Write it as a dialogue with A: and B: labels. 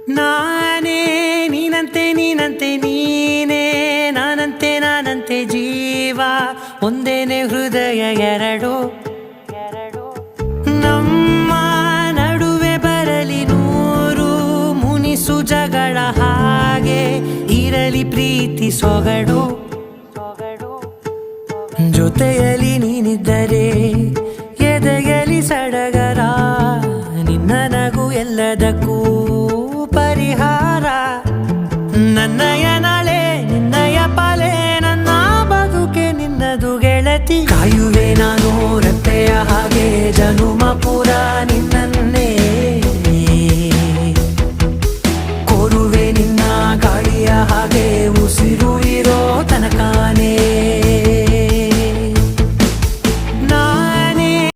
A: ನಾನೇ ನೀನಂತೆ ನೀನಂತೆ ನೀನೇ ನಾನಂತೆ ನಾನಂತೆ ಜೀವ ಒಂದೇನೆ ಹೃದಯ ಎರಡು ನಮ್ಮ ನಡುವೆ ಬರಲಿ ನೂರು ಮುನಿಸು ಜಗಳ ಹಾಗೆ ಇರಲಿ ಪ್ರೀತಿ ಸೊಗಡು ಜೊತೆಯಲ್ಲಿ ನೀನಿದ್ದರೆ